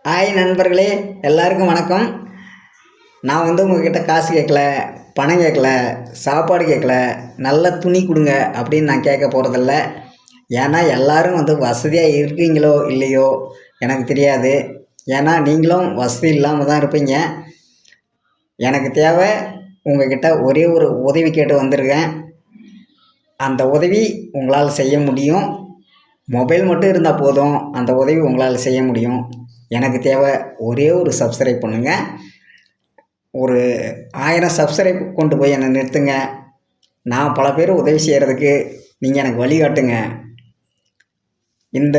Hi நண்பர்களே, எல்லாருக்கும் வணக்கம். நான் உங்ககிட்ட காசு கேட்கல, பணம் கேட்கல, சாப்பாடு கேட்கல, நல்ல துணி கொடுங்க அப்படின்னு நான் கேட்க போகிறதில்ல. ஏன்னா எல்லோரும் வசதியாக இருக்கீங்களோ இல்லையோ எனக்கு தெரியாது. ஏன்னா நீங்களும் வசதி இல்லாமல் தான் இருப்பீங்க. எனக்கு தேவை உங்ககிட்ட ஒரே ஒரு உதவி கேட்டு வந்திருக்கேன். அந்த உதவி உங்களால் செய்ய முடியும். மொபைல் மட்டும் இருந்தால் போதும், அந்த உதவி உங்களால் செய்ய முடியும். எனக்கு தேவை ஒரே ஒரு சப்ஸ்கிரைப் பண்ணுங்கள். ஒரு 1000 சப்ஸ்கிரைப் கொண்டு போய் என்னை நிறுத்துங்க. நான் பல பேர் உதவி செய்கிறதுக்கு நீங்கள் எனக்கு வழிகாட்டுங்க. இந்த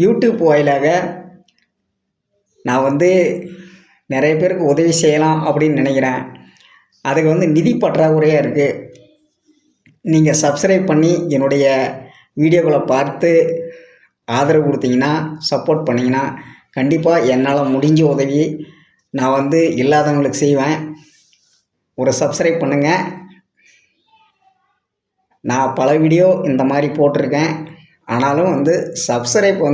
யூடியூப் வாயிலாக நான் நிறைய பேருக்கு உதவி செய்யலாம் அப்படின்னு நினைக்கிறேன். அதுக்கு நிதி பற்றாக்குறையாக இருக்குது. நீங்கள் சப்ஸ்கிரைப் பண்ணி என்னுடைய வீடியோக்களை பார்த்து ஆதரவு கொடுத்தீங்கன்னா, சப்போர்ட் பண்ணிங்கன்னா, கண்டிப்பாக என்னால் முடிஞ்ச உதவி நான் இல்லாதவங்களுக்கு செய்வேன். ஒரு சப்ஸ்கிரைப் பண்ணுங்கள். நான் பல வீடியோ இந்த மாதிரி போட்டிருக்கேன். ஆனாலும் சப்ஸ்கிரைப்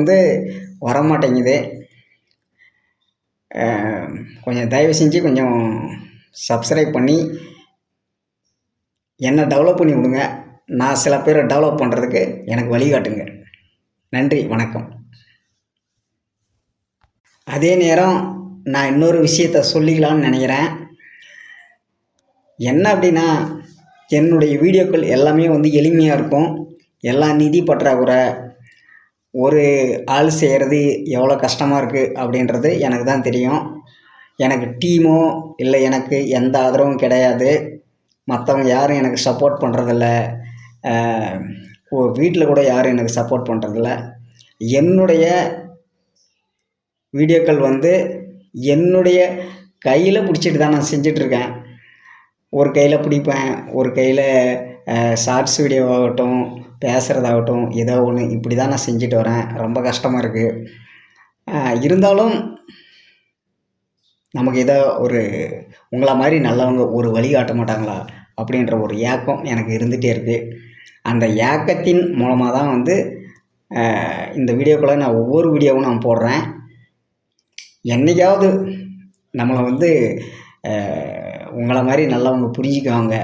வரமாட்டேங்குது. கொஞ்சம் தயவு செஞ்சு கொஞ்சம் சப்ஸ்கிரைப் பண்ணி என்னை டெவலப் பண்ணி விடுங்க. நான் சில பேரை டெவலப் பண்ணுறதுக்கு எனக்கு வழிகாட்டுங்க. நன்றி, வணக்கம். அதே நேரம் நான் இன்னொரு விஷயத்த சொல்லிக்கலாம்னு நினைக்கிறேன். என்ன அப்படின்னா, என்னுடைய வீடியோக்கள் எல்லாமே எளிமையாக இருக்கும். எல்லாம் நிதி பற்றாக்குறை. ஒரு ஆள் செய்கிறது எவ்வளோ கஷ்டமாக இருக்குது அப்படின்றது எனக்கு தான் தெரியும். எனக்கு டீமோ இல்லை எனக்கு எந்த ஆதரவும் கிடையாது. மற்றவங்க யாரும் எனக்கு சப்போர்ட் பண்ணுறதில்ல. வீட்டில் கூட யாரும் எனக்கு சப்போர்ட் பண்ணுறதில்ல. என்னுடைய வீடியோக்கள் என்னுடைய கையில் பிடிச்சிட்டு தான் நான் செஞ்சிட்ருக்கேன். ஒரு கையில் பிடிப்பேன், ஒரு கையில் ஷார்ட்ஸ் வீடியோவாகட்டும், பேசுகிறதாகட்டும், ஏதோ ஒன்று இப்படி தான் நான் செஞ்சுட்டு வரேன். ரொம்ப கஷ்டமாக இருக்குது. இருந்தாலும் நமக்கு ஏதோ ஒரு உங்களை மாதிரி நல்லவங்க ஒரு வழி காட்ட மாட்டாங்களா அப்படின்ற ஒரு ஏக்கம் எனக்கு இருந்துகிட்டே இருக்குது. அந்த ஏக்கத்தின் மூலமாக தான் இந்த வீடியோக்களை நான் ஒவ்வொரு வீடியோவும் நான் போடுறேன். என்றைக்காவது நம்மளை உங்களை மாதிரி நல்லவங்க புரிஞ்சுக்குவாங்க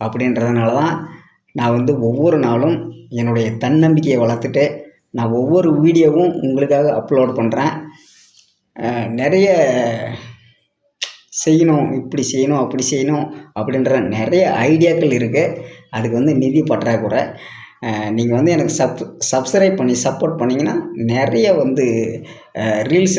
அப்படின்றதுனால தான் நான் ஒவ்வொரு நாளும் என்னுடைய தன்னம்பிக்கையை வளர்த்துட்டு நான் ஒவ்வொரு வீடியோவும் உங்களுக்காக அப்லோட் பண்ணுறேன். நிறைய செய்யணும், இப்படி செய்யணும், அப்படி செய்யணும் அப்படின்ற நிறைய ஐடியாக்கள் இருக்குது. அதுக்கு நிதி பற்றாக்குறை. நீங்கள் எனக்கு சப்ஸ்கிரைப் பண்ணி சப்போர்ட் பண்ணிங்கன்னா நிறைய ரீல்ஸ்